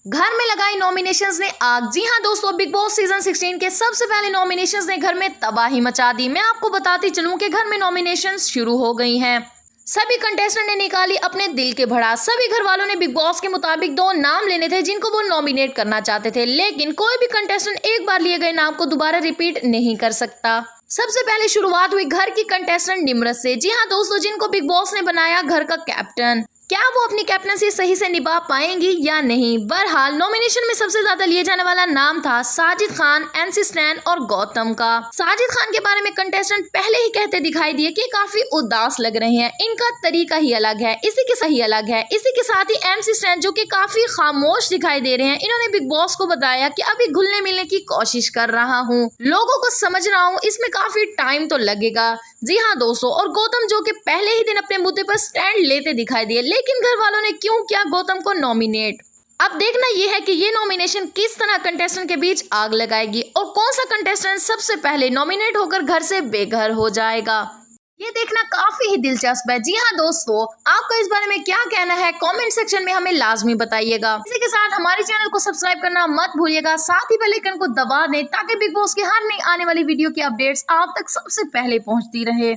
घर में लगाई नॉमिनेशंस ने आग। जी हां दोस्तों, बिग बॉस सीजन 16 के सबसे पहले नॉमिनेशंस ने घर में तबाही मचा दी। मैं आपको बताती चलूं कि घर में नॉमिनेशंस शुरू हो गई हैं। सभी कंटेस्टेंट ने निकाली अपने दिल के भड़ास। सभी घर वालों ने बिग बॉस के मुताबिक 2 नाम लेने थे जिनको वो नॉमिनेट करना चाहते थे, लेकिन कोई भी कंटेस्टेंट एक बार लिए गए नाम को दोबारा रिपीट नहीं कर सकता। सबसे पहले शुरुआत हुई घर की कंटेस्टेंट निम्रत से। जी हाँ दोस्तों, जिनको बिग बॉस ने बनाया घर का कैप्टन। क्या वो अपनी कैप्टनसी सही से निभा पाएंगी या नहीं? बहरहाल नॉमिनेशन में सबसे ज्यादा लिए जाने वाला नाम था साजिद खान, एनसी स्टैन और गौतम का। साजिद खान के बारे में कंटेस्टेंट पहले ही कहते दिखाई दिए कि काफी उदास लग रहे हैं, इनका तरीका ही अलग है, इसी के साथ ही एनसी स्टैन जो कि काफी खामोश दिखाई दे रहे हैं, इन्होंने बिग बॉस को बताया कि अभी घुलने मिलने की कोशिश कर रहा हूँ, लोगों को समझ रहा हूँ, इसमें काफी टाइम तो लगेगा। जी हाँ दोस्तों, और गौतम जो कि पहले ही दिन अपने मुद्दे पर स्टैंड लेते दिखाई दिए, लेकिन घर वालों ने क्यों किया गौतम को नॉमिनेट? अब देखना यह है कि ये नॉमिनेशन किस तरह कंटेस्टेंट के बीच आग लगाएगी और कौन सा कंटेस्टेंट सबसे पहले नॉमिनेट होकर घर से बेघर हो जाएगा, ये देखना काफी ही दिलचस्प है। जी हाँ दोस्तों, आपका इस बारे में क्या कहना है कमेंट सेक्शन में हमें लाजमी बताइएगा। इसी के साथ हमारे चैनल को सब्सक्राइब करना मत भूलिएगा, साथ ही बेल आइकन को दबा दें ताकि बिग बॉस की हर नई आने वाली वीडियो की अपडेट्स आप तक सबसे पहले पहुंचती रहे।